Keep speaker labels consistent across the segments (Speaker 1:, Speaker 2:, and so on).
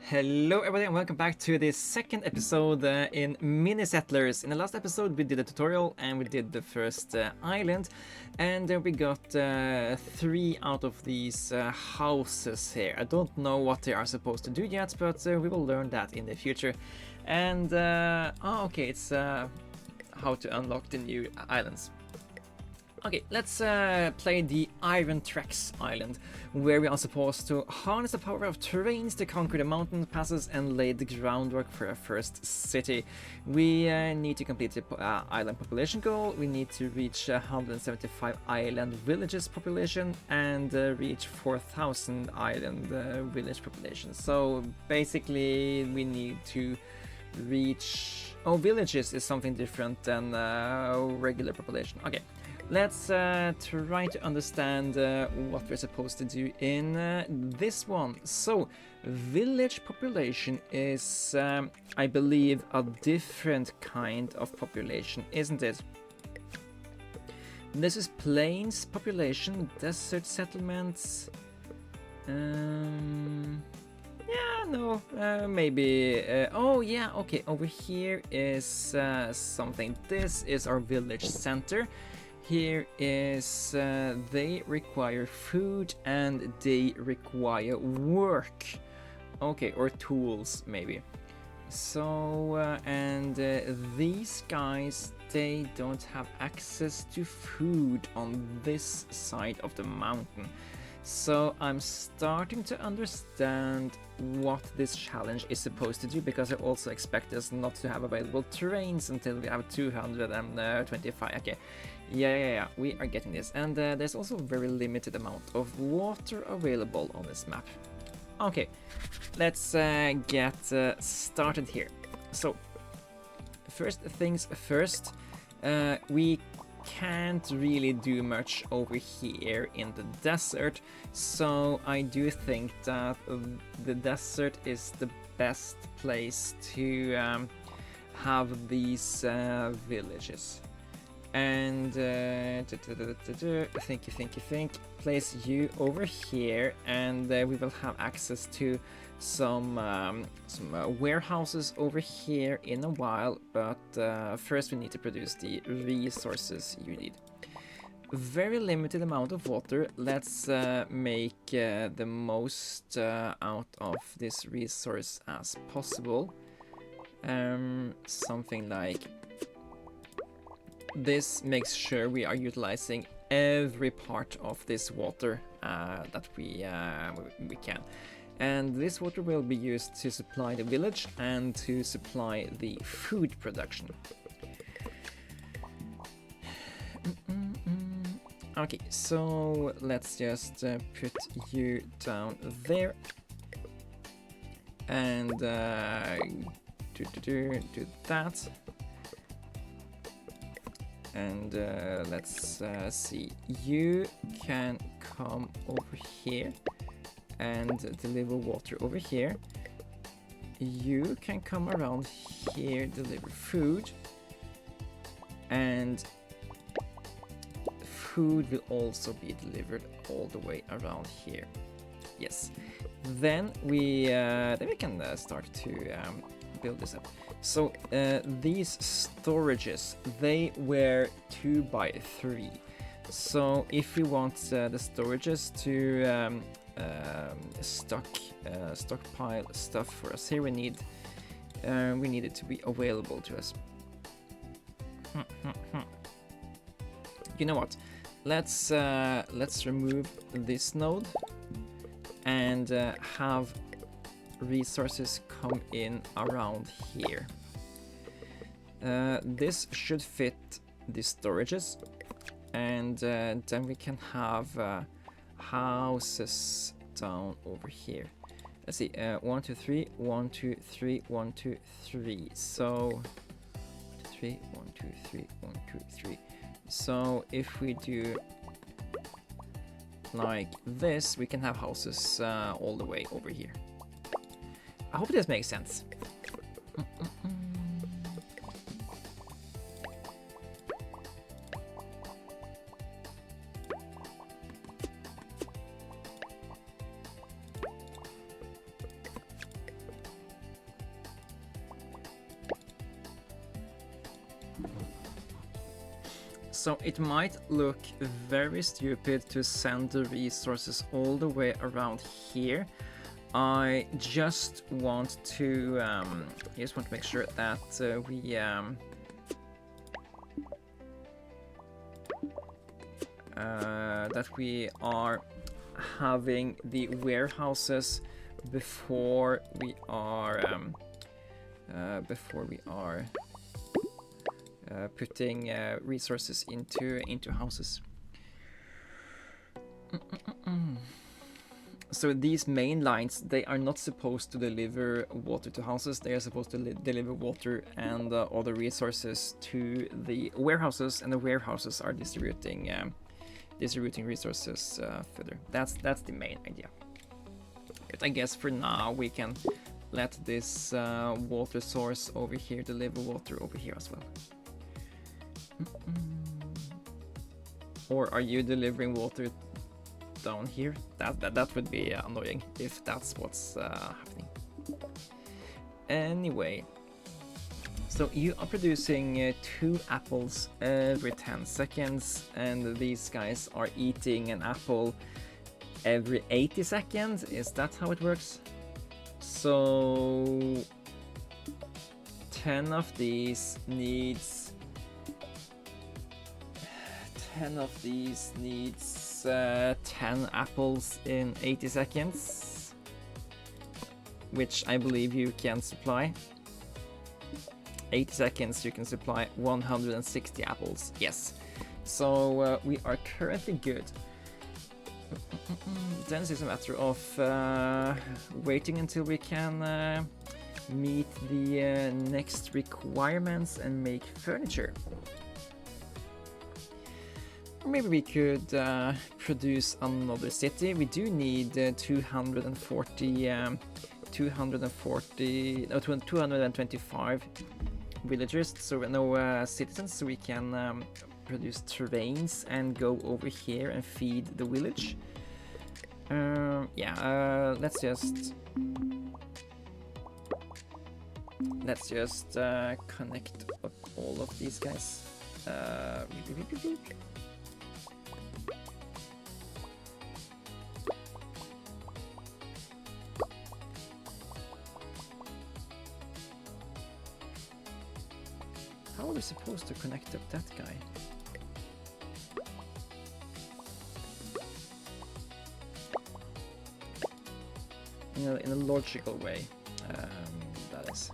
Speaker 1: Hello everybody and welcome back to the second episode in Mini Settlers. In the last episode we did a tutorial and we did the first island, and we got 3 out of these houses here. I don't know what they are supposed to do yet, but we will learn that in the future. And okay, it's how to unlock the new islands. Okay, let's play the Iron Tracks Island, where we are supposed to harness the power of terrains to conquer the mountain passes and lay the groundwork for our first city. We need to complete the island population goal, we need to reach 175 island villages population, and reach 4,000 island village population. So basically we need to reach... Oh, villages is something different than regular population. Okay. Let's try to understand what we're supposed to do in this one. So, village population is, I believe, a different kind of population, isn't it? This is plains population, desert settlements. Yeah, no, maybe. Oh, yeah, okay. Over here is something. This is our village center. Here is they require food and they require work. Okay, or tools maybe. So and these guys, they don't have access to food on this side of the mountain. So I'm starting to understand what this challenge is supposed to do, because I also expect us not to have available terrains until we have 225. Okay, yeah, we are getting this. And there's also a very limited amount of water available on this map. Okay, let's get started here. So, first things first, we can't really do much over here in the desert, so I do think that the desert is the best place to have these villages. And think, place you over here, and we will have access to some warehouses over here in a while, but first we need to produce the resources you need. Very limited amount of water. Let's make the most out of this resource as possible. Something like this makes sure we are utilizing every part of this water that we can. And this water will be used to supply the village and to supply the food production. Okay, so let's just put you down there. And do that. And let's see, you can come over here and deliver water over here. You can come around here, deliver food, and food will also be delivered all the way around here. Yes, then we can start to build this up. So these storages, they were 2 by 3. So if we want the storages to stockpile stuff for us here, we need it to be available to us. You know what? Let's remove this node and have resources come in around here. This should fit the storages, and then we can have houses down over here. Let's see, 1 2 3 1 2 3 1 2 3. So 3 1 2 3 1 2 3. So if we do like this, we can have houses all the way over here. I hope this makes sense. So it might look very stupid to send the resources all the way around here. I just want to make sure that we are having the warehouses before we are putting resources into houses. So these main lines, they are not supposed to deliver water to houses. They are supposed to deliver water and other resources to the warehouses, and the warehouses are distributing resources further. That's the main idea. But I guess for now we can let this water source over here deliver water over here as well. Or are you delivering water down here? That would be annoying if that's what's happening. Anyway, so you are producing 2 apples every 10 seconds, and these guys are eating an apple every 80 seconds. Is that how it works? So 10 of these needs 10 apples in 80 seconds, which I believe you can supply. 80 seconds you can supply 160 apples. Yes, so we are currently good. Then it's a matter of waiting until we can meet the next requirements and make furniture. Maybe we could produce another city. We do need 225 villagers, so no citizens, so we can produce terrains and go over here and feed the village. Let's just connect up all of these guys. How are we supposed to connect up that guy? In a logical way, that is.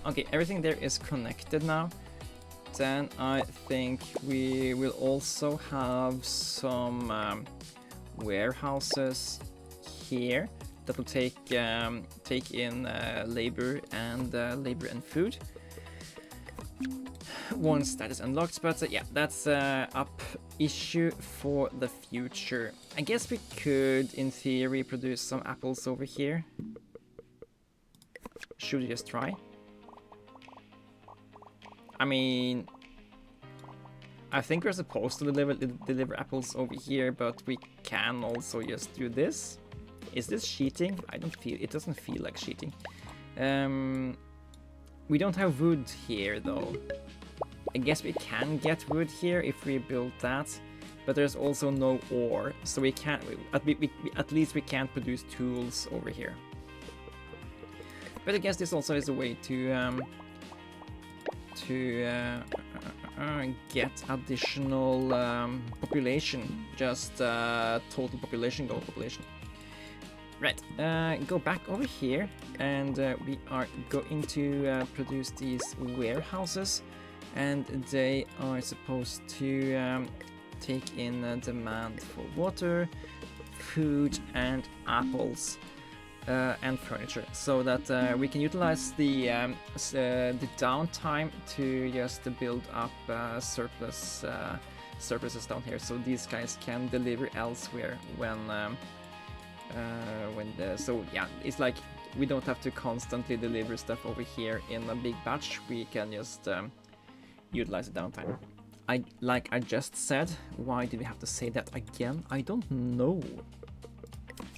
Speaker 1: Okay, everything there is connected now. Then I think we will also have some warehouses here that will take in labor and food once that is unlocked. But yeah, that's up issue for the future. I guess we could, in theory, produce some apples over here. Should we just try? I mean, I think we're supposed to deliver apples over here, but we can also just do this. Is this cheating? It doesn't feel like cheating. We don't have wood here though. I guess we can get wood here if we build that, but there's also no ore, so we can't. At least we can't produce tools over here. But I guess this also is a way to get additional population, just total population, global population. Right, go back over here, and we are going to produce these warehouses, and they are supposed to take in demand for water, food, and apples, and furniture, so that we can utilize the downtime to just build up surpluses down here, so these guys can deliver elsewhere so yeah, it's like we don't have to constantly deliver stuff over here in a big batch. We can just utilize the downtime. Like I just said, why did we have to say that again? I don't know.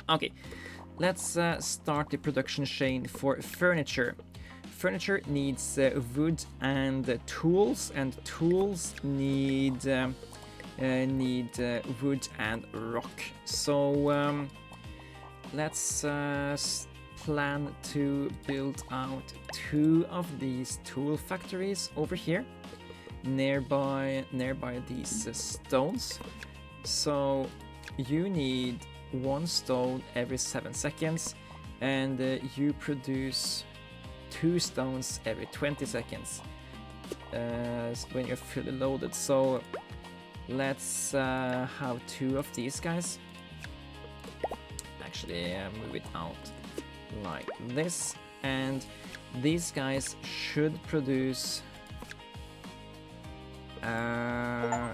Speaker 1: Okay, let's start the production chain for furniture. Furniture needs wood and tools, and tools need wood and rock. So let's plan to build out 2 of these tool factories over here, nearby these stones. So you need 1 stone every 7 seconds, and you produce 2 stones every 20 seconds when you're fully loaded. So let's have 2 of these guys. Actually, move it out like this, and these guys should produce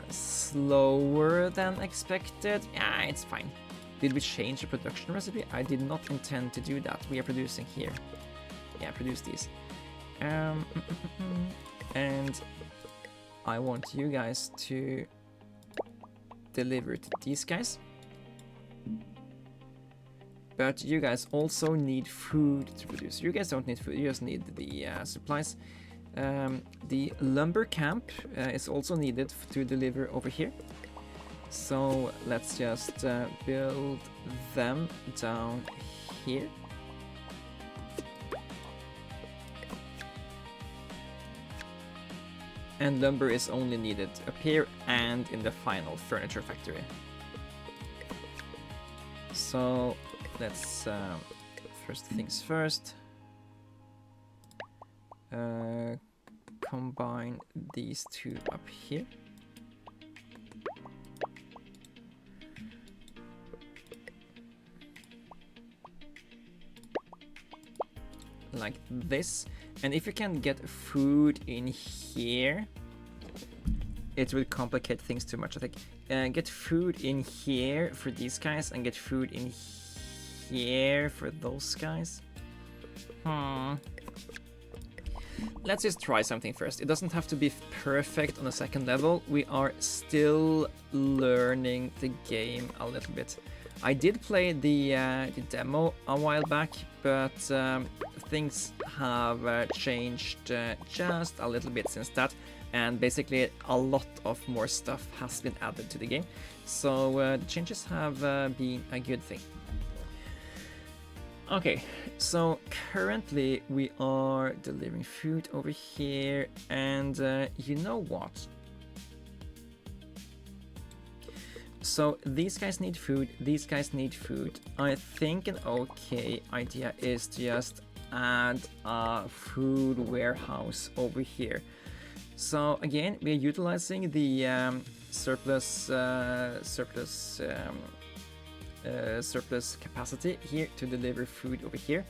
Speaker 1: slower than expected. Yeah, it's fine. Did we change the production recipe? I did not intend to do that. We are producing here. Yeah, produce these. And I want you guys to deliver to these guys. But you guys also need food to produce. You guys don't need food, you just need the supplies. The lumber camp is also needed to deliver over here. So let's just build them down here. And lumber is only needed up here and in the final furniture factory. So let's first things first, combine these 2 up here. Like this. And if you can get food in here, it will complicate things too much, I think. Get food in here for these guys, and get food in here for those guys. Let's just try something first. It doesn't have to be perfect on the 2nd level. We are still learning the game a little bit. I did play the demo a while back, but things have changed just a little bit since that, and basically a lot of more stuff has been added to the game. So the changes have been a good thing. Okay, so currently we are delivering food over here, and you know what? So these guys need food, these guys need food. I think an okay idea is to just add a food warehouse over here. So again, we are utilizing the surplus capacity here to deliver food over here,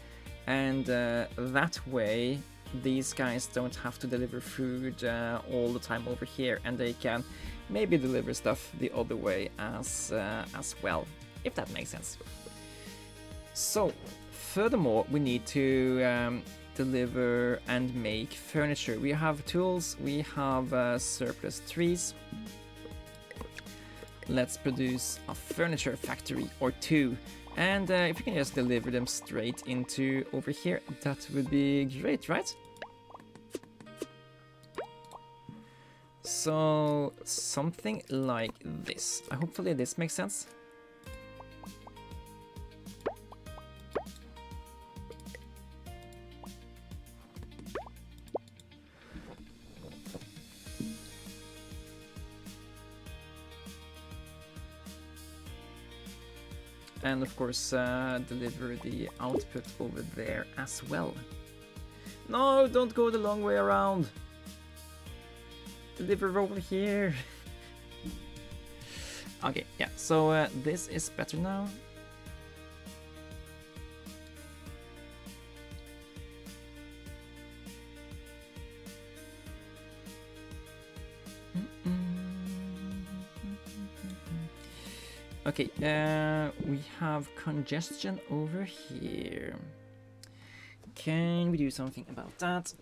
Speaker 1: and that way these guys don't have to deliver food all the time over here, and they can maybe deliver stuff the other way as well, if that makes sense. So furthermore, we need to deliver and make furniture. We have tools, we have surplus trees. Let's produce a furniture factory or 2, and if you can just deliver them straight into over here, that would be great, right? So something like this. Hopefully this makes sense. And of course deliver the output over there as well. No, don't go the long way around. Deliver over here. Okay, yeah, so this is better now. Okay, we have congestion over here. Can we do something about that?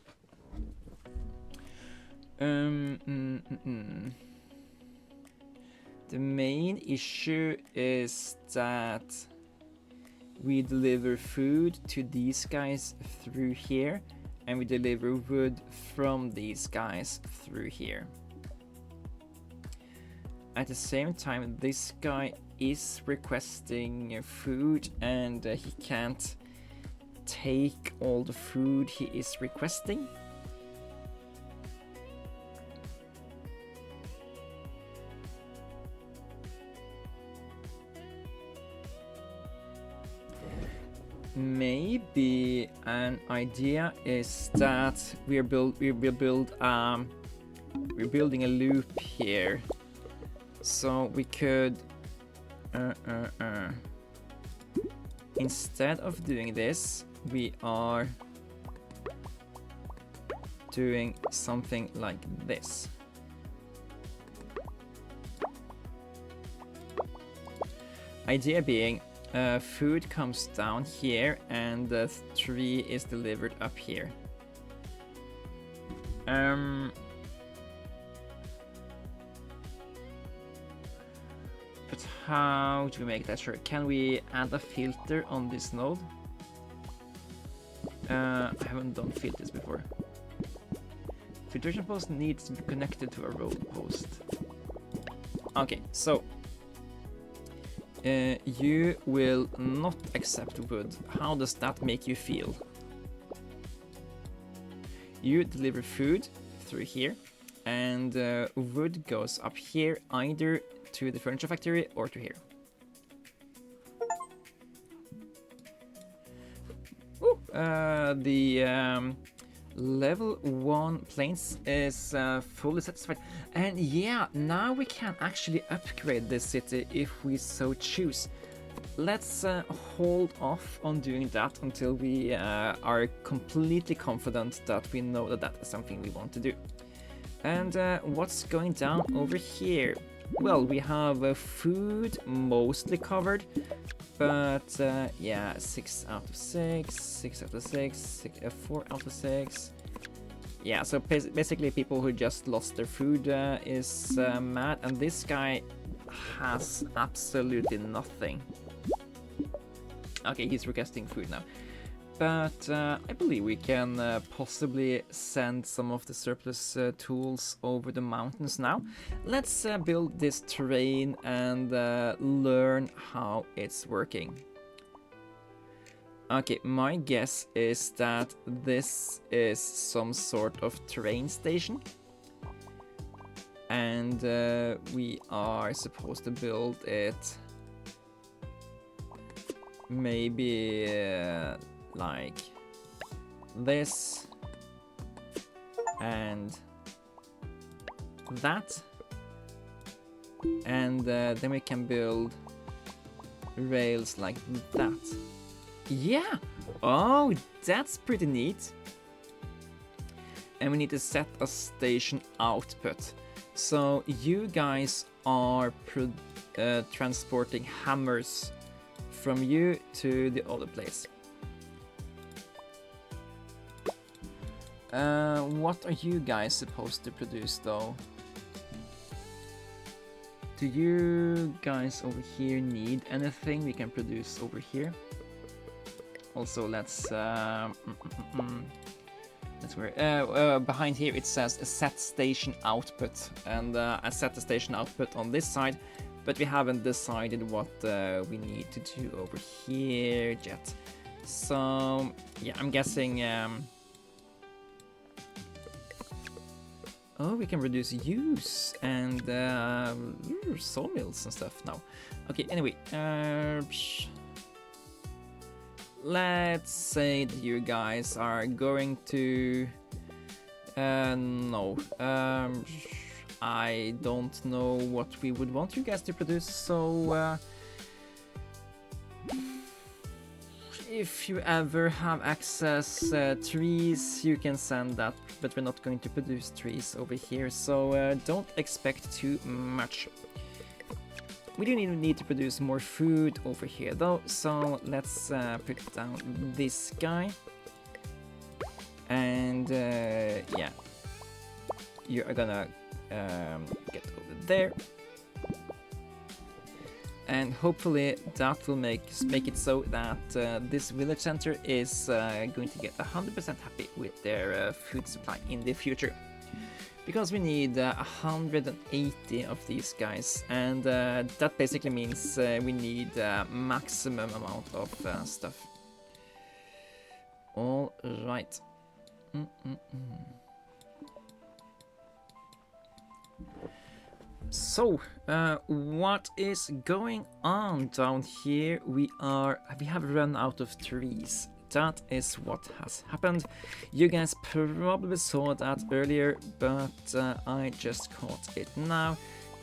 Speaker 1: The main issue is that we deliver food to these guys through here, and we deliver wood from these guys through here. At the same time, this guy is requesting food, and he can't take all the food he is requesting. Maybe an idea is that we're building a loop here, so we could instead of doing this, we are doing something like this. Idea being, food comes down here and the tree is delivered up here. But how do we make that sure? Can we add a filter on this node? I haven't done filters before. Filtration post needs to be connected to a road post. Okay, so you will not accept wood. How does that make you feel? You deliver food through here, and wood goes up here, either to the furniture factory or to here. Ooh, the level 1 plains is fully satisfied. And yeah, now we can actually upgrade this city if we so choose. Let's hold off on doing that until we are completely confident that we know that that is something we want to do. And what's going down over here? Well, we have food mostly covered, but yeah, 6 out of 6, 6 out of 6, 4 out of 6. Yeah, so basically people who just lost their food is mad, and this guy has absolutely nothing. Okay, he's requesting food now. But I believe we can possibly send some of the surplus tools over the mountains now. Let's build this terrain and learn how it's working. Okay, my guess is that this is some sort of terrain station. And we are supposed to build it maybe like this and that, and then we can build rails like that. Yeah! Oh, that's pretty neat. And we need to set a station output. So you guys are transporting hammers from you to the other place. What are you guys supposed to produce though? Do you guys over here need anything we can produce over here? Also, let's where behind here it says set station output, and I set the station output on this side, but we haven't decided what we need to do over here yet. So yeah, I'm guessing. Oh, we can reduce use and sawmills and stuff now. Okay, anyway, let's say that you guys are going to... no. I don't know what we would want you guys to produce, so... if you ever have access trees, you can send that, but we're not going to produce trees over here, so don't expect too much. We do need to produce more food over here though, so let's put down this guy. And yeah, you are gonna get over there. and hopefully that will make it so that this village center is going to get 100% happy with their food supply in the future. Because we need 180 of these guys, and that basically means we need maximum amount of stuff. All right. So, what is going on down here? We have run out of trees. That is what has happened. You guys probably saw that earlier, but I just caught it now.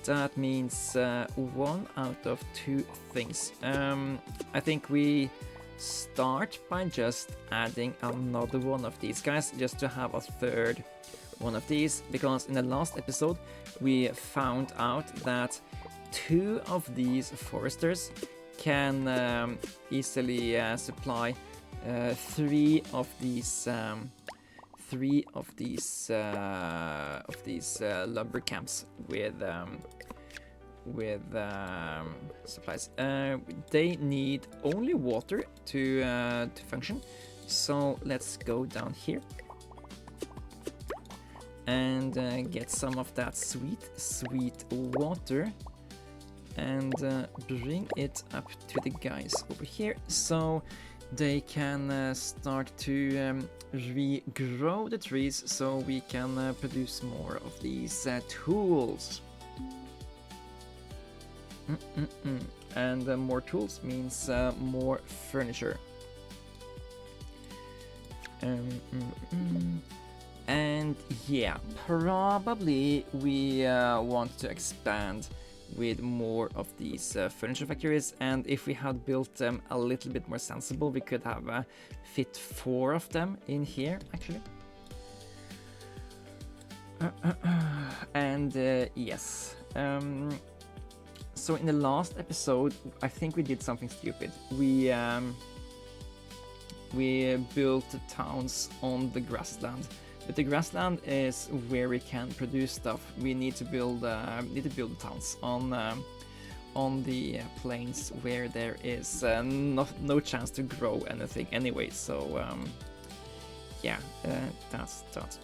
Speaker 1: That means 1 out of 2 things. I think we start by just adding another one of these guys, just to have a third one of these, because in the last episode we found out that 2 of these foresters can easily supply 3 of these lumber camps with supplies. They need only water to function, so let's go down here and get some of that sweet water and bring it up to the guys over here, so they can start to regrow the trees, so we can produce more of these tools. And more tools means more furniture. And yeah, probably we want to expand with more of these furniture factories, and if we had built them a little bit more sensible, we could have fit 4 of them in here actually. And yes, so in the last episode I think we did something stupid. We built towns on the grassland. But the grassland is where we can produce stuff. We need to build towns on the plains where there is no chance to grow anything anyway. So yeah, that's that.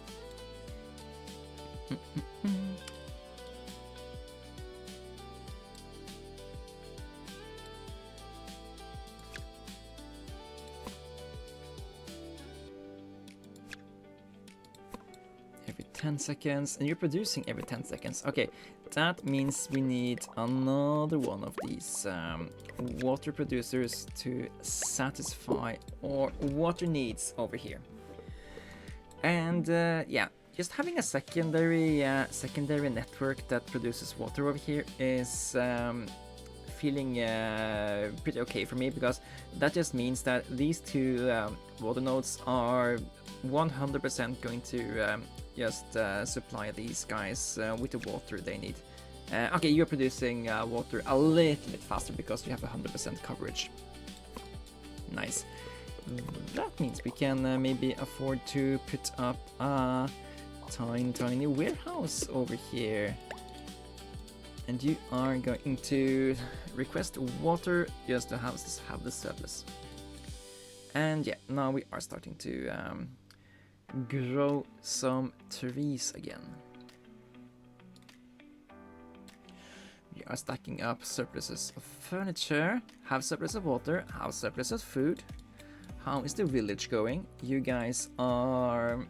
Speaker 1: Every 10 seconds, and you're producing every 10 seconds. Okay, that means we need another one of these water producers to satisfy our water needs over here. And yeah, just having a secondary network that produces water over here is feeling pretty okay for me, because that just means that these 2 water nodes are 100% going to just supply these guys with the water they need. Okay, you're producing water a little bit faster because you have 100% coverage. Nice. That means we can maybe afford to put up a tiny warehouse over here. And you are going to request water just to have the surplus. And yeah, now we are starting to grow some trees again. We are stacking up surpluses of furniture, have surplus of water, have surplus of food. How is the village going? You guys are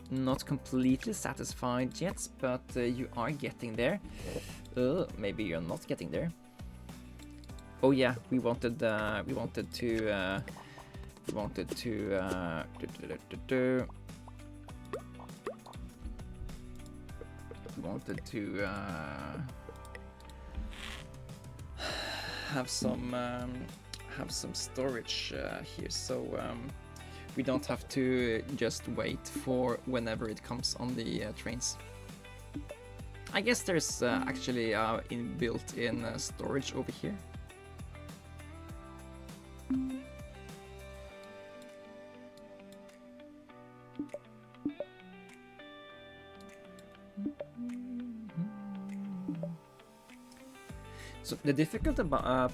Speaker 1: not completely satisfied yet, but you are getting there. Maybe you're not getting there. Oh yeah, we wanted to have some storage here, so we don't have to just wait for whenever it comes on the trains. I guess there's actually built-in storage over here. So the difficult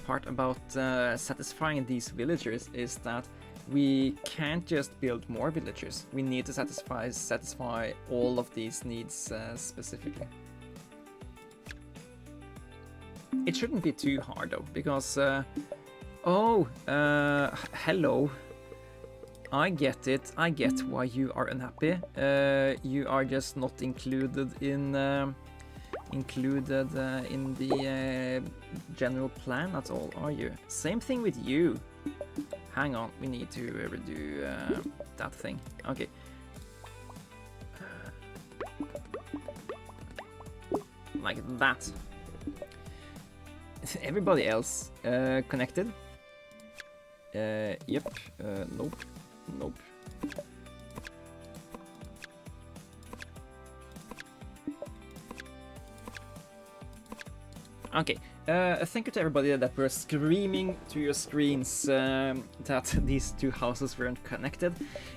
Speaker 1: part about satisfying these villagers is that we can't just build more villagers. We need to satisfy all of these needs specifically. It shouldn't be too hard though, because hello. I get it. I get why you are unhappy. You are just not included in the general plan at all, are you? Same thing with you. Hang on, we need to redo that thing. Okay. Like that. Everybody else connected? Yep. Nope. Nope. Okay, thank you to everybody that were screaming to your screens that these two houses weren't connected.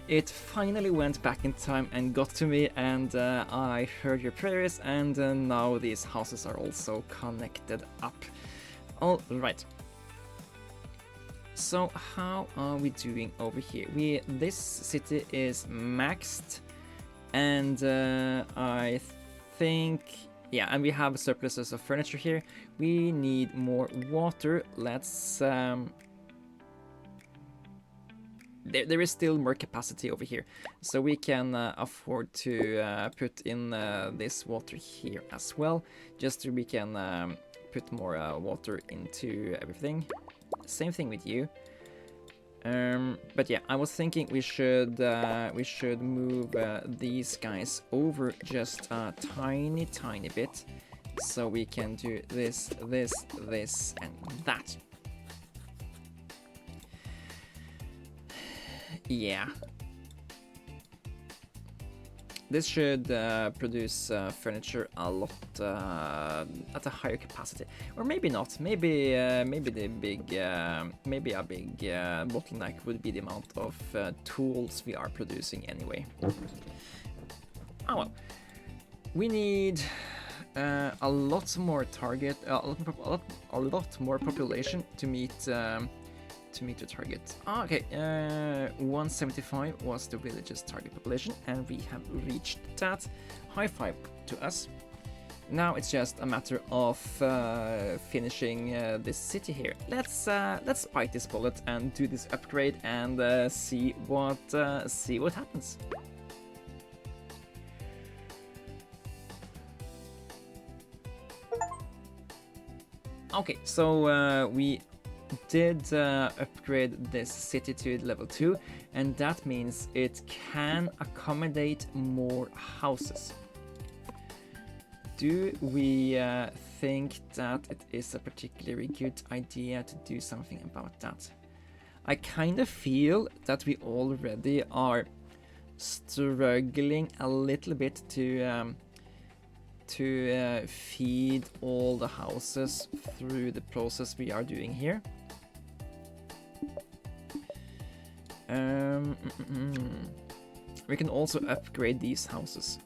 Speaker 1: It finally went back in time and got to me, and I heard your prayers, and now these houses are also connected up. All right. So how are we doing over here? This city is maxed, and I think, yeah, and we have surpluses of furniture here. We need more water. Let's there is still more capacity over here, so we can afford to put in this water here as well, just so we can put more water into everything. Same thing with you. But yeah, I was thinking we should move these guys over just a tiny bit, so we can do this, and that. Yeah. This should produce furniture a lot at a higher capacity, or maybe not. Maybe a big bottleneck would be the amount of tools we are producing anyway. Oh well, we need a lot more a lot more population to meet the target. Okay, 175 was the village's target population, and we have reached that. High five to us. Now it's just a matter of finishing this city here. Let's bite this bullet and do this upgrade and see what happens. Okay, so we did upgrade this city to level 2, and that means it can accommodate more houses. Do we think that it is a particularly good idea to do something about that? I kind of feel that we already are struggling a little bit to feed all the houses through the process we are doing here. We can also upgrade these houses.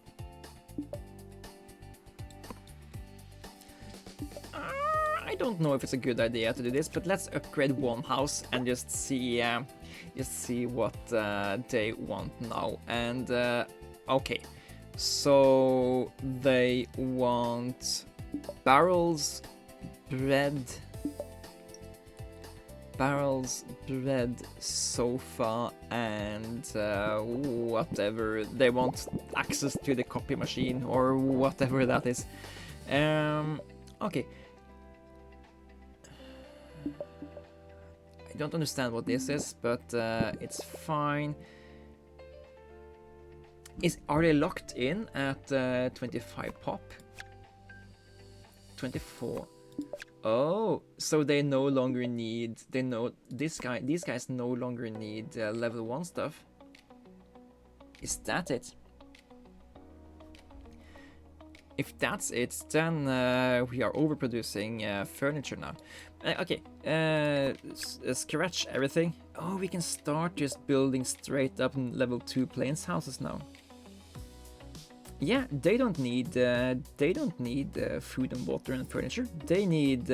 Speaker 1: I don't know if it's a good idea to do this, but let's upgrade one house and just see what they want now. And okay, so they want barrels, bread, sofa, and whatever. They want access to the copy machine or whatever that is. Okay. I don't understand what this is, but it's fine. Are they locked in at 25 pop? 24. Oh, so they no longer need. They know these guys no longer need level 1 stuff. Is that it? If that's it, then we are overproducing furniture now. Okay, scratch everything. Oh, we can start just building straight up level 2 plains houses now. Yeah, they don't need food and water and furniture. They need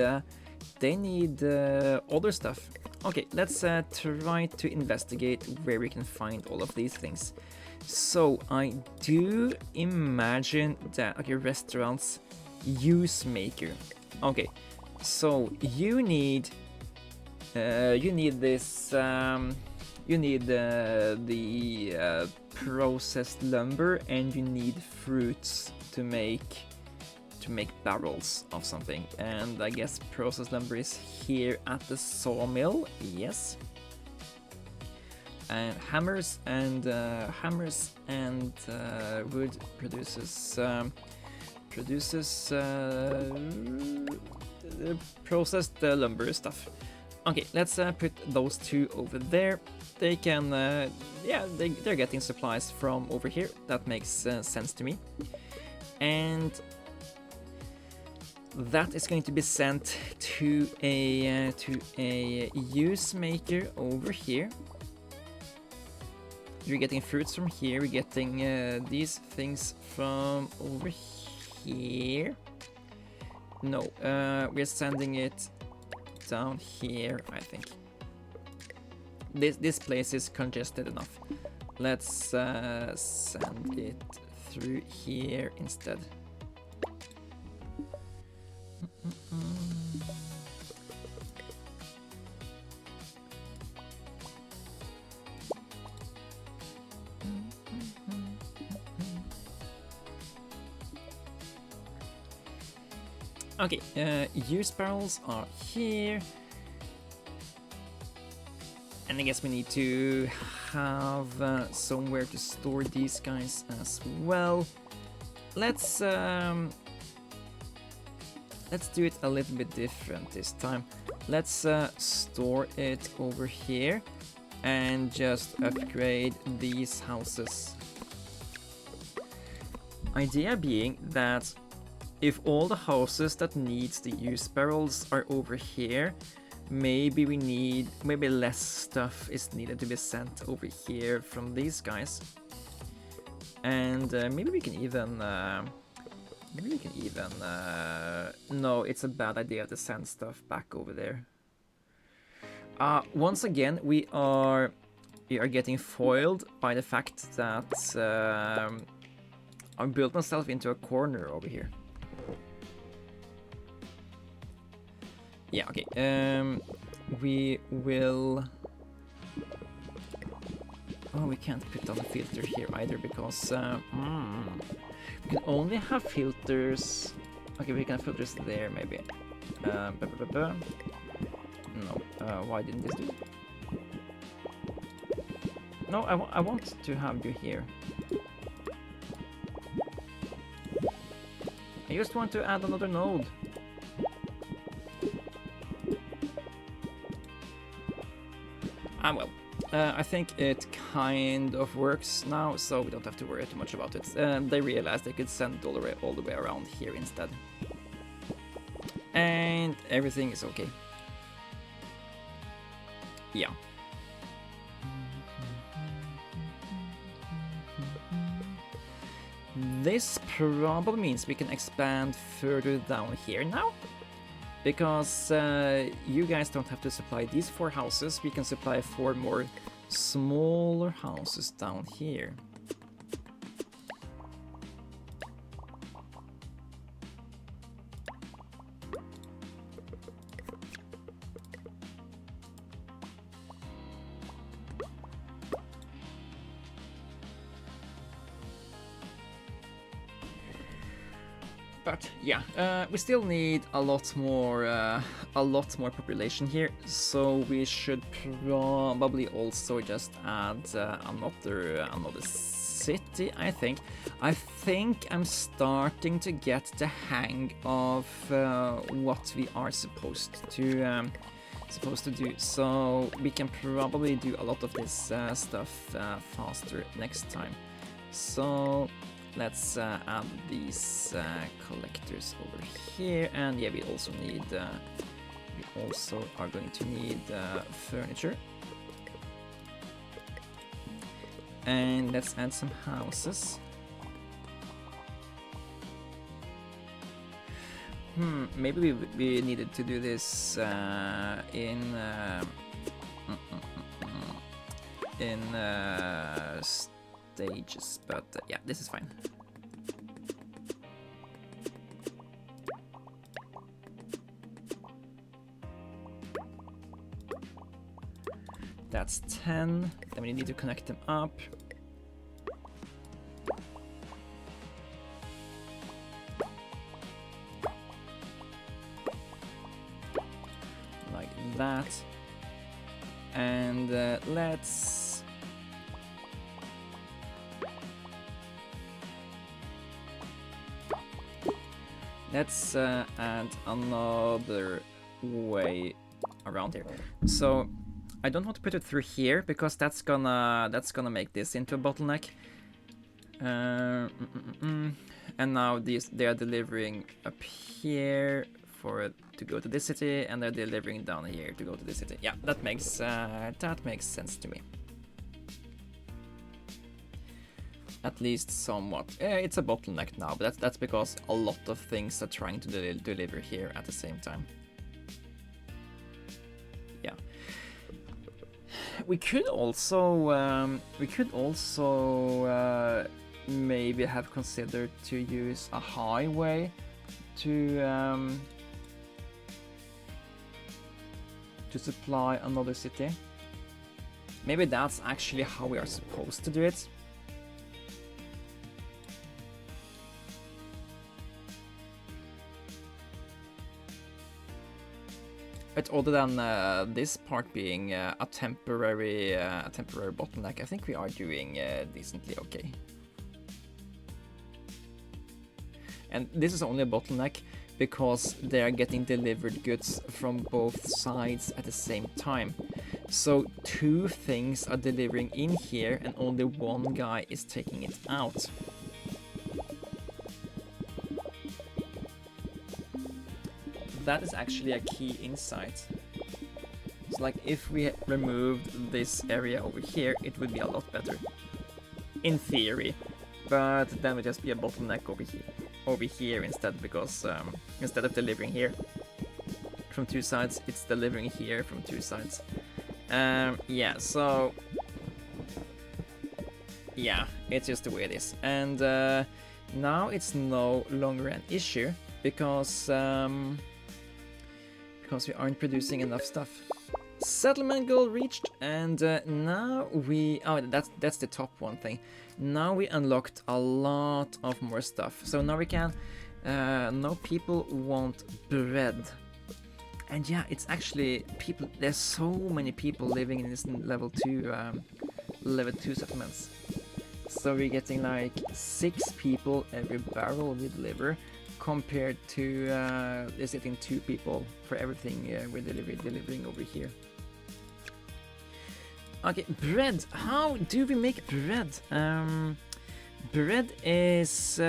Speaker 1: they need other stuff. Okay, let's try to investigate where we can find all of these things. So I do imagine that, okay, restaurants, use maker. Okay, so you need this, you need the processed lumber, and you need fruits to make barrels of something. And I guess processed lumber is here at the sawmill. Yes. And hammers and wood produces processed lumber stuff. Okay, let's put those two over there. They can, yeah, they're getting supplies from over here. That makes sense to me. And that is going to be sent to a use maker over here. You're getting fruits from here. We're getting these things from over here. No, we're sending it down here, I think. This place is congested enough. Let's send it through here instead. Okay, use barrels are here. And I guess we need to have somewhere to store these guys as well. Let's do it a little bit different this time. Let's store it over here and just upgrade these houses. Idea being that if all the houses that needs the use barrels are over here, maybe less stuff is needed to be sent over here from these guys. And maybe we can even no, it's a bad idea to send stuff back over there. Once again, we are getting foiled by the fact that I built myself into a corner over here. Yeah, okay. We will... Oh, we can't put on a filter here either because we can only have filters. Okay, we can have filters there maybe. No, why didn't this do? No, I want to have you here. I just want to add another node. Well, I think it kind of works now, so we don't have to worry too much about it. They realized they could send it all the way around here instead. And everything is okay. Yeah. This probably means we can expand further down here now. Because you guys don't have to supply these 4 houses, we can supply 4 more smaller houses down here. But yeah, we still need a lot more population here, so we should probably also just add another city. I think I'm starting to get the hang of what we are supposed to do. So we can probably do a lot of this stuff faster next time. So let's add these collectors over here, and yeah, we also are going to need furniture. And let's add some houses. Maybe we needed to do this in stages, but yeah, this is fine. That's 10. Then we need to connect them up. Like that. And let's add another way around here. So I don't want to put it through here because that's gonna make this into a bottleneck. And now they are delivering up here to go to this city, and they're delivering down here to go to this city. Yeah, that makes sense to me. At least somewhat. It's a bottleneck now, but that's because a lot of things are trying to deliver here at the same time. Yeah. We could also maybe have considered to use a highway to supply another city. Maybe that's actually how we are supposed to do it. But other than this part being a temporary bottleneck, I think we are doing decently okay. And this is only a bottleneck because they are getting delivered goods from both sides at the same time. So 2 things are delivering in here and only 1 guy is taking it out. That is actually a key insight. So like if we removed this area over here, it would be a lot better. In theory. But then it would just be a bottleneck over here instead, because instead of delivering here from 2 sides, it's delivering here from 2 sides. Yeah, so yeah, it's just the way it is. And now it's no longer an issue because we aren't producing enough stuff. Settlement goal reached, and now that's the top one thing. Now we unlocked a lot of more stuff. So now we can now people want bread. And yeah, it's actually people, there's so many people living in this level 2 settlements. So we're getting like 6 people every barrel we deliver, compared to there's getting 2 people for everything we're delivering over here. Okay, bread. How do we make bread? Bread is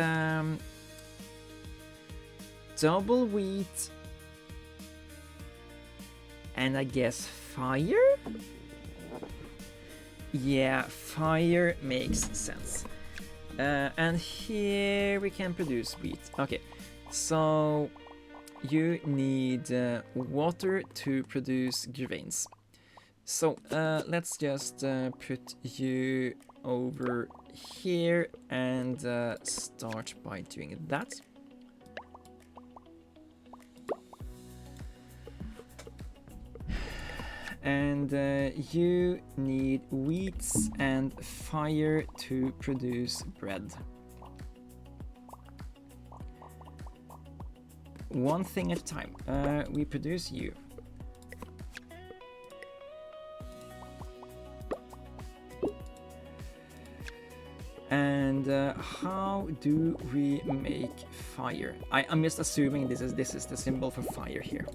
Speaker 1: double wheat and I guess fire? Yeah, fire makes sense. And here we can produce wheat. Okay, so you need water to produce grains. So let's just put you over here and start by doing that. And you need wheats and fire to produce bread. One thing at a time. We produce you. And how do we make fire? I'm just assuming this is the symbol for fire here.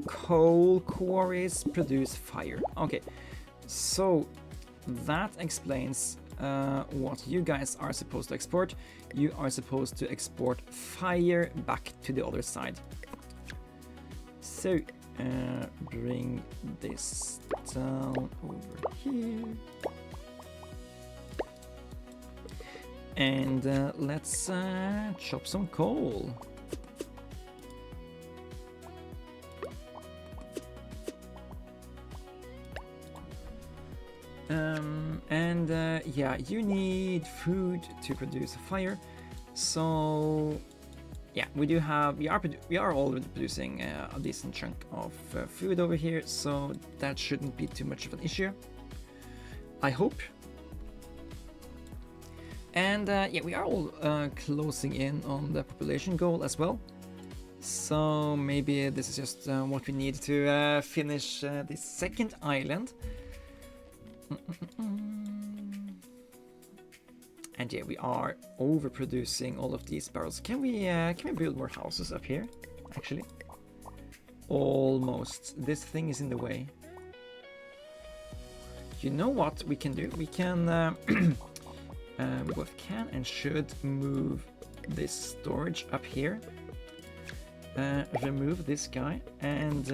Speaker 1: Coal quarries produce fire. Okay, so that explains what you guys are supposed to export. You are supposed to export fire back to the other side. So bring this down over here. And let's chop some coal. Yeah, you need food to produce a fire. So yeah, we are already producing a decent chunk of food over here, so that shouldn't be too much of an issue, I hope. And yeah, we are all closing in on the population goal as well. So maybe this is just what we need to finish the second island. And yeah, we are overproducing all of these barrels. Can we build more houses up here? Actually, almost. This thing is in the way. You know what we can do? We can we both can and should move this storage up here. Remove this guy and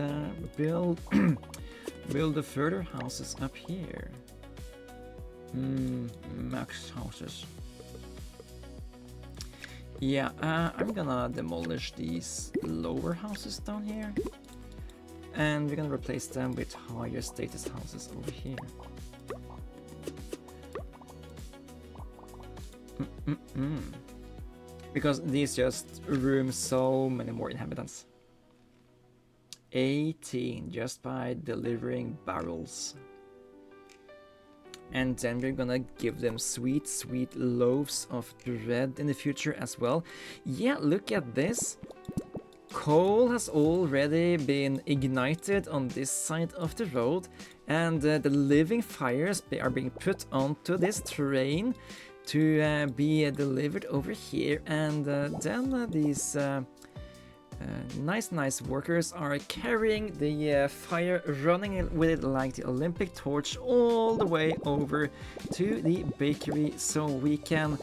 Speaker 1: build build the further houses up here. Max houses. Yeah, I'm gonna demolish these lower houses down here, and we're gonna replace them with higher status houses over here. Because these just room so many more inhabitants. 18 just by delivering barrels. And then we're gonna give them sweet, sweet loaves of bread in the future as well. Yeah, look at this. Coal has already been ignited on this side of the road, and the living fires are being put onto this train to be delivered over here. And then these nice workers are carrying the fire, running with it like the Olympic torch all the way over to the bakery, so we can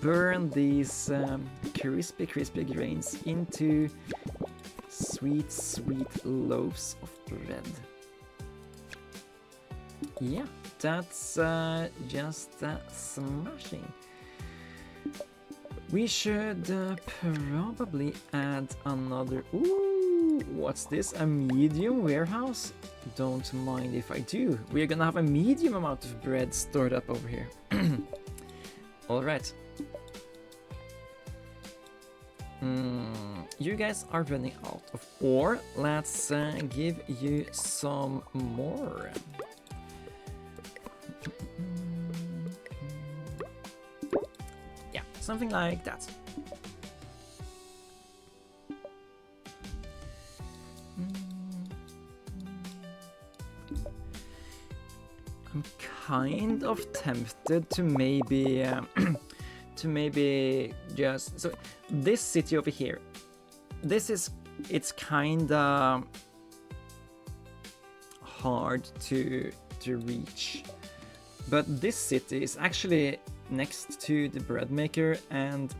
Speaker 1: burn these crispy grains into sweet loaves of bread. Yeah, that's just smashing. We should probably add another... Ooh, what's this? A medium warehouse? Don't mind if I do. We're gonna have a medium amount of bread stored up over here. Alright. You guys are running out of ore. Let's give you some more. Something like that. I'm kind of tempted to maybe just... So this city over here, it's kinda hard to reach, but this city is actually next to the bread maker and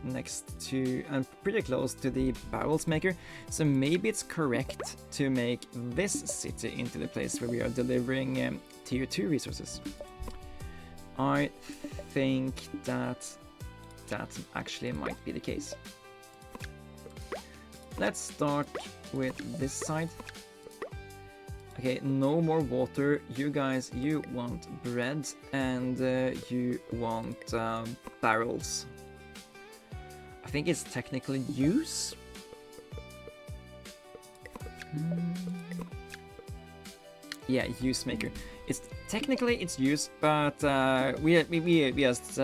Speaker 1: pretty close to the barrels maker, so maybe it's correct to make this city into the place where we are delivering tier 2 resources. I think that actually might be the case. Let's start with this side. Okay, no more water. You guys, you want bread and you want barrels. I think it's technically use. Yeah, use maker. It's technically it's use, but we just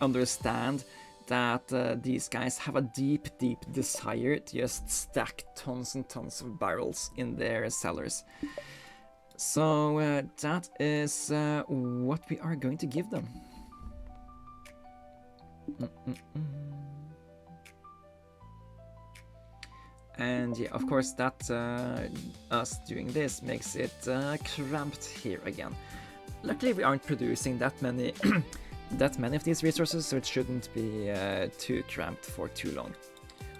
Speaker 1: understand that these guys have a deep desire to just stack tons and tons of barrels in their cellars. So that is what we are going to give them. And yeah, of course that us doing this makes it cramped here again. Luckily we aren't producing that many that many of these resources, so it shouldn't be too cramped for too long.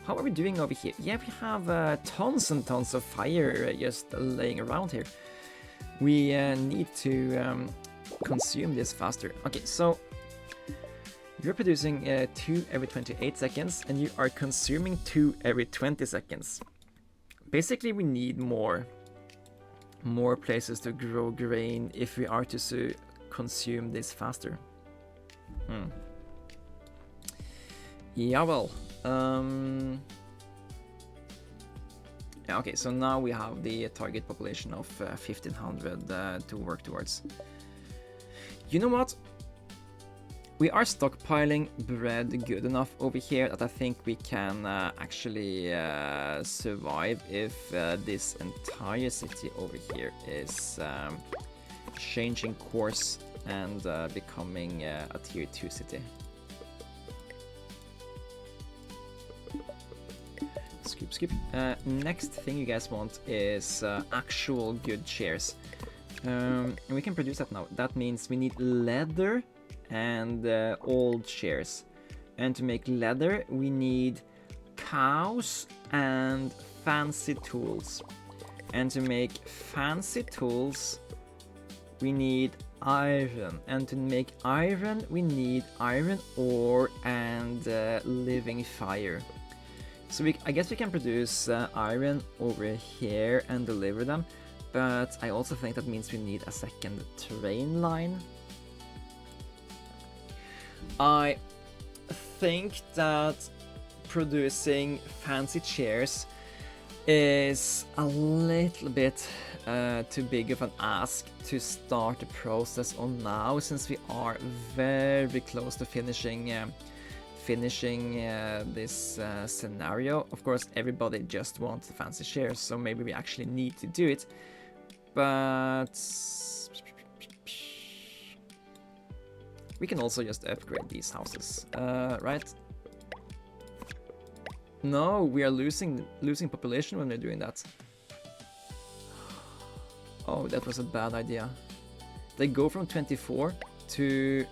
Speaker 1: How are we doing over here? Yeah, we have tons and tons of fire just laying around here. We need to consume this faster. Okay, so You're producing 2 every 28 seconds, and you are consuming 2 every 20 seconds. Basically, we need more places to grow grain if we are to consume this faster. Yeah, well. Yeah, okay, so now we have the target population of 1500 to work towards. You know what? We are stockpiling bread good enough over here that I think we can actually survive if this entire city over here is changing course and becoming a tier 2 city. Skip. Next thing you guys want is actual good chairs. And we can produce that now. That means we need leather and old chairs. And to make leather, we need cows and fancy tools. And to make fancy tools, we need iron. And to make iron, we need iron ore and living fire. So I guess we can produce iron over here and deliver them, but I also think that means we need a second train line. I think that producing fancy chairs is a little bit too big of an ask to start the process on now, since we are very close to finishing this scenario. Of course, everybody just wants the fancy chairs, so maybe we actually need to do it. But we can also just upgrade these houses, right? No, we are losing population when we're doing that. Oh, that was a bad idea. They go from 24 to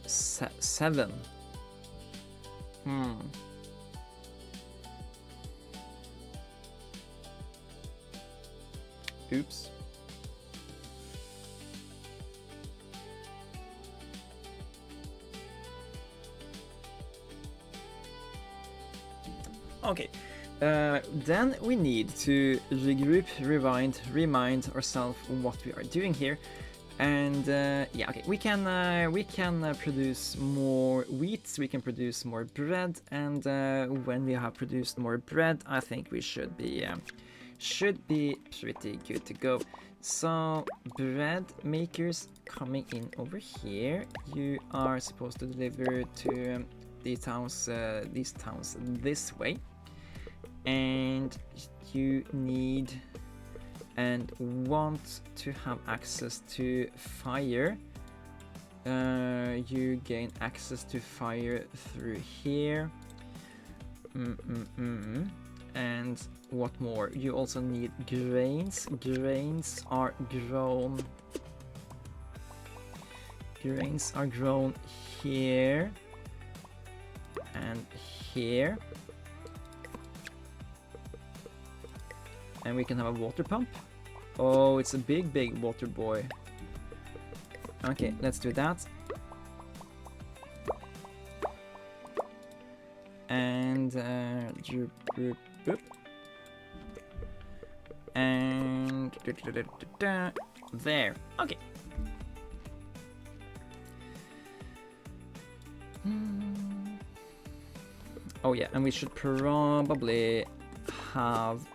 Speaker 1: 7. Oops. Okay. Then we need to regroup, remind ourselves what we are doing here. And yeah, okay, we can produce more wheat, we can produce more bread, and when we have produced more bread, I think we should be pretty good to go. So bread makers coming in over here, you are supposed to deliver to these towns this way, and you need and want to have access to fire. You gain access to fire through here. And what more? You also need grains. Grains are grown here and here. And we can have a water pump. Oh, it's a big water boy. Okay, let's do that. And and there. Okay. Oh yeah, and we should probably have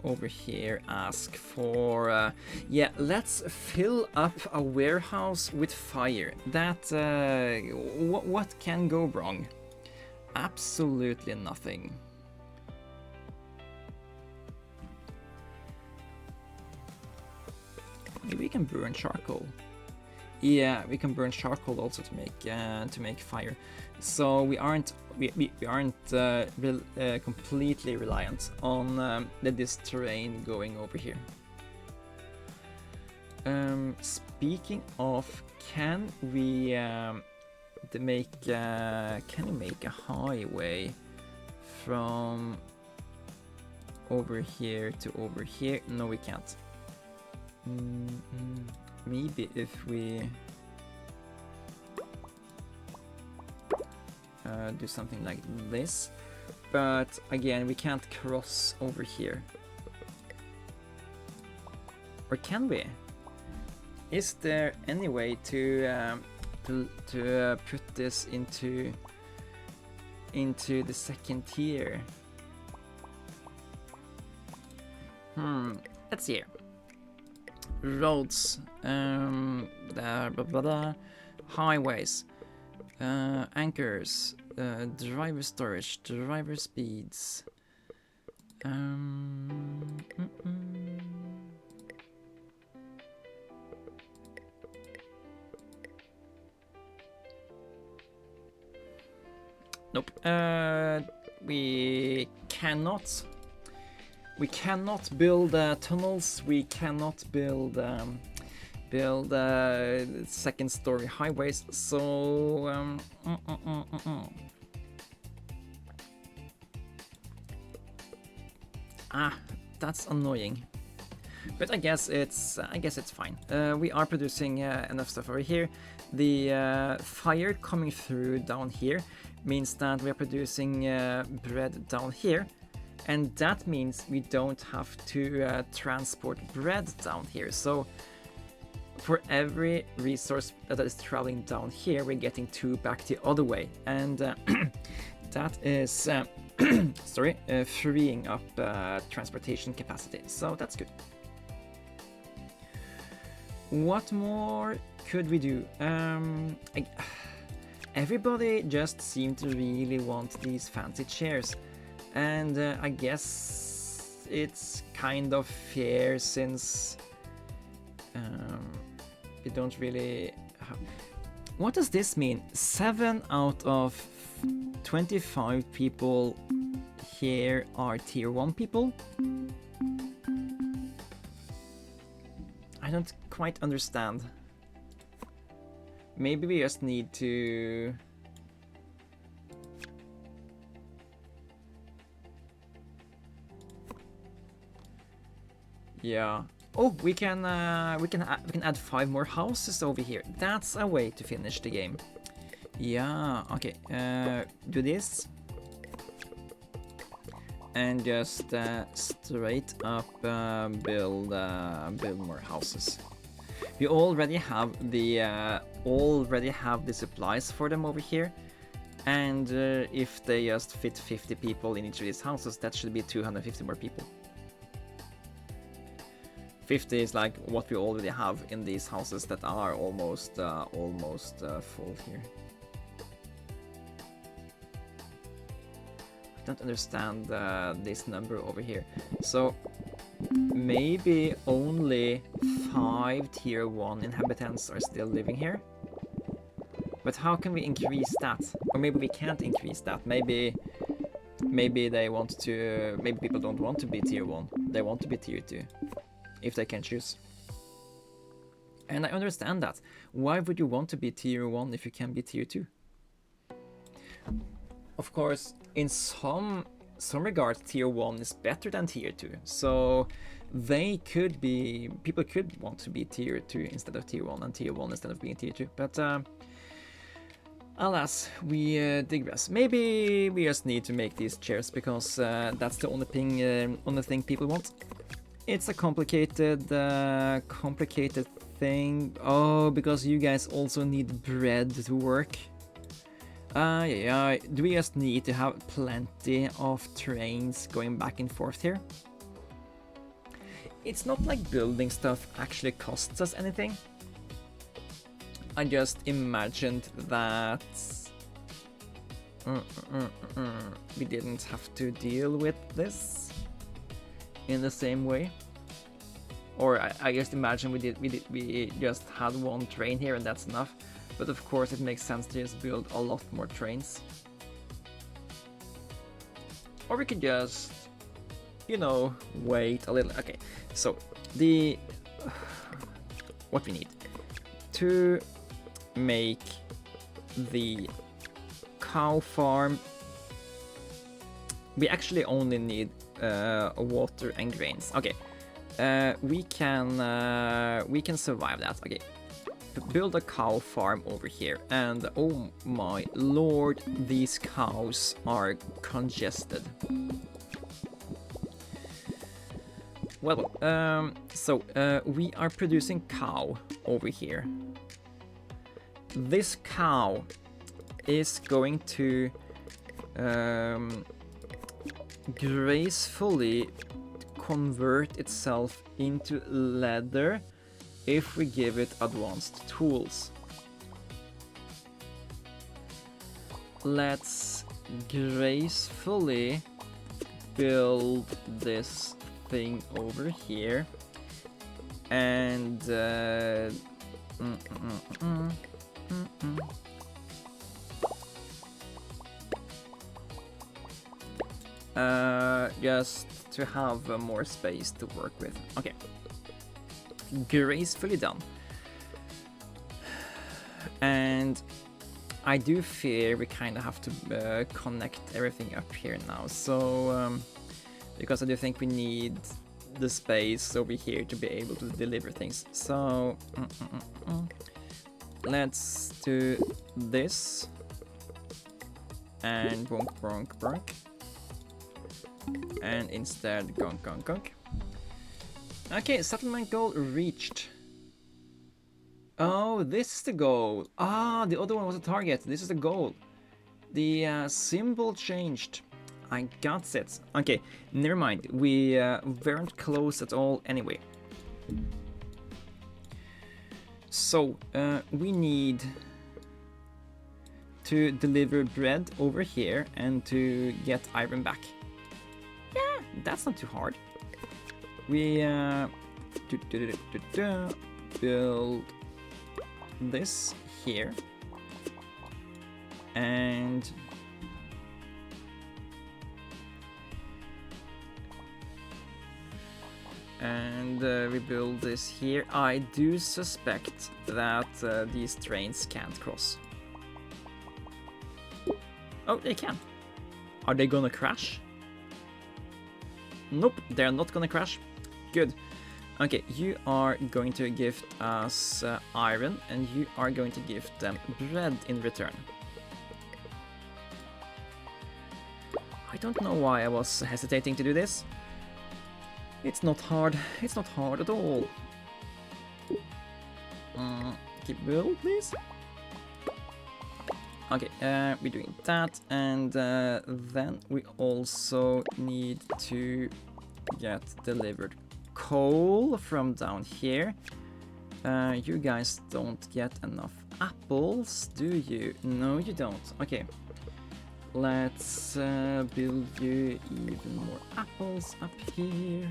Speaker 1: over here ask for yeah, let's fill up a warehouse with fire. That what can go wrong? Absolutely nothing. Maybe we can burn charcoal. Yeah, we can burn charcoal also to make fire. So we aren't completely reliant on this terrain going over here. Speaking of, can we make a highway from over here to over here? No, we can't. Maybe if we do something like this. But again, we can't cross over here. Or can we? Is there any way to put this into the second tier? Let's see here. Roads, blah blah blah, highways, anchors, driver storage, driver speeds. Nope. We cannot. We cannot build tunnels. We cannot build second-story highways. So that's annoying. But I guess it's fine. We are producing enough stuff over here. The fire coming through down here means that we are producing bread down here. And that means we don't have to transport bread down here. So for every resource that is traveling down here, we're getting 2 back the other way. And that is freeing up transportation capacity. So that's good. What more could we do? Everybody just seemed to really want these fancy chairs. And I guess it's kind of fair since we don't really have... What does this mean? 7 out of 25 people here are tier 1 people? I don't quite understand. Maybe we just need to... Yeah. Oh, we can add 5 more houses over here. That's a way to finish the game. Yeah. Okay. Do this, and just straight up build more houses. We already have the supplies for them over here, and if they just fit 50 people in each of these houses, that should be 250 more people. 50 is like what we already have in these houses that are almost full here. I don't understand this number over here. So maybe only 5 tier 1 inhabitants are still living here. But how can we increase that? Or maybe we can't increase that. Maybe they want to. Maybe people don't want to be tier 1. They want to be tier 2. If they can choose. And I understand that. Why would you want to be tier 1 if you can be tier 2? Of course, in some regards, tier 1 is better than tier 2. So people could want to be tier 2 instead of tier 1, and tier 1 instead of being tier 2. But alas, we digress. Maybe we just need to make these chairs because that's the only thing people want. It's a complicated thing. Oh, because you guys also need bread to work. Yeah. Do we just need to have plenty of trains going back and forth here? It's not like building stuff actually costs us anything. I just imagined that we didn't have to deal with this in the same way, or I just imagine we just had 1 train here and that's enough. But of course it makes sense to just build a lot more trains. Or we could just, you know, wait a little. Okay, so what we need to make the cow farm, we actually only need water and grains. Okay, we can survive that. Okay, build a cow farm over here, and oh my lord, these cows are congested. Well, we are producing cow over here. This cow is going to gracefully convert itself into leather if we give it advanced tools. Let's gracefully build this thing over here, and just to have more space to work with. Okay, gracefully done. And I do fear we kind of have to connect everything up here now, so because I do think we need the space over here to be able to deliver things. So let's do this, and bonk bonk bonk, and instead gonk gonk gonk. Okay, settlement goal reached. Oh, this is the goal. Ah, the other one was a target. This is the goal. The symbol changed. I got it. Okay, never mind. We weren't close at all anyway. So, we need to deliver bread over here and to get iron back. Yeah, that's not too hard. We build this here, and we build this here. I do suspect that these trains can't cross. Oh, they can. Are they gonna crash? Nope, they're not gonna crash. Good. Okay, you are going to gift us iron, and you are going to gift them bread in return. I don't know why I was hesitating to do this. It's not hard. It's not hard at all. Keep build, please. Okay, we're doing that, and then we also need to get delivered coal from down here. You guys don't get enough apples, do you? No, you don't. Okay, let's build you even more apples up here.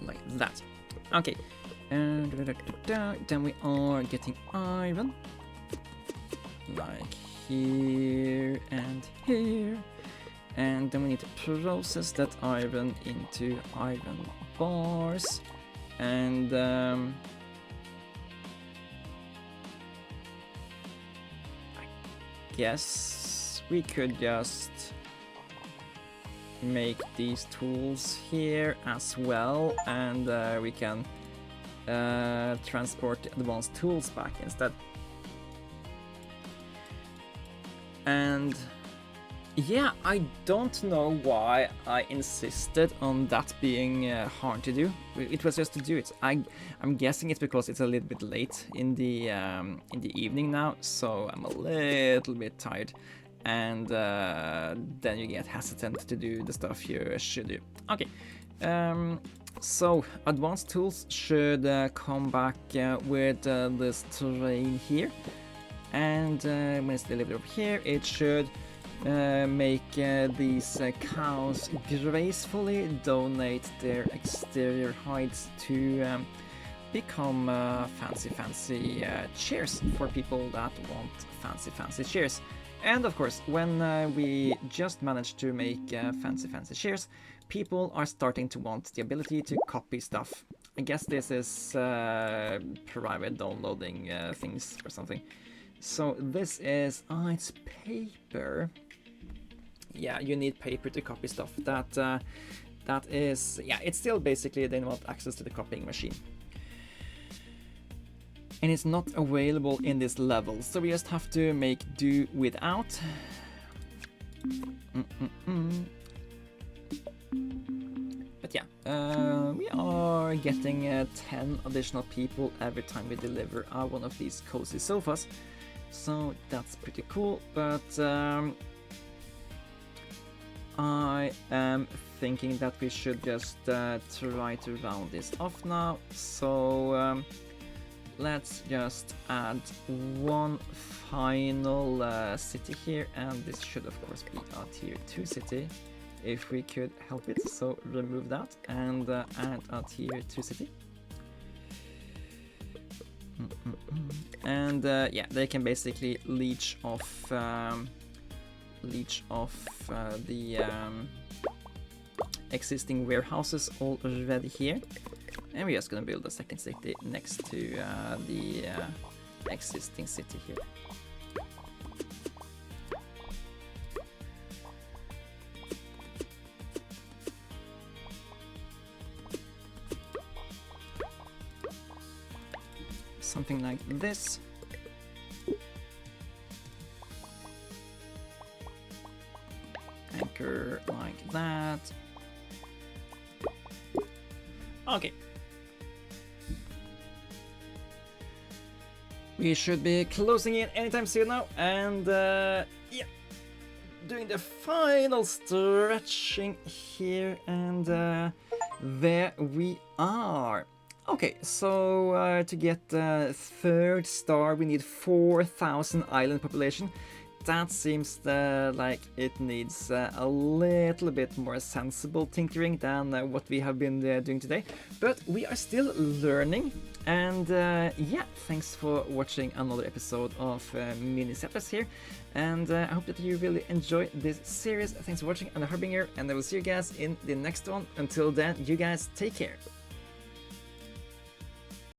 Speaker 1: Like that. Okay, and then we are getting iron. Like here and here, and then we need to process that iron into iron bars, and I guess we could just make these tools here as well, and we can transport the advanced tools back instead. And yeah, I don't know why I insisted on that being hard to do. It was just to do it. I'm guessing it's because it's a little bit late in the evening now, so I'm a little bit tired, and then you get hesitant to do the stuff you should do. Okay, so advanced tools should come back with this terrain here. And when it's delivered over here, it should make these cows gracefully donate their exterior hides to become fancy chairs for people that want fancy chairs. And of course, when we just managed to make fancy chairs, people are starting to want the ability to copy stuff. I guess this is private downloading things or something. So this is, it's paper. yeah, you need paper to copy stuff. That is, yeah, it's still basically they want access to the copying machine. And it's not available in this level, so we just have to make do without. But yeah, we are getting 10 additional people every time we deliver one of these cozy sofas, so that's pretty cool. But I am thinking that we should just try to round this off now. So let's just add one final city here, and this should of course be a tier 2 city if we could help it. So remove that and add a tier 2 city. And yeah, they can basically leech off the existing warehouses already here, and we're just gonna build a second city next to the existing city here. Something like this. Anchor like that. Okay. We should be closing in anytime soon now, and yeah, doing the final stretching here, and there we are. Okay, so to get third star we need 4,000 island population. That seems like it needs a little bit more sensible tinkering than what we have been doing today. But we are still learning, and yeah, thanks for watching another episode of Mini Settlers here. And I hope that you really enjoy this series. Thanks for watching, I'm the Harbinger, and I will see you guys in the next one. Until then, you guys take care.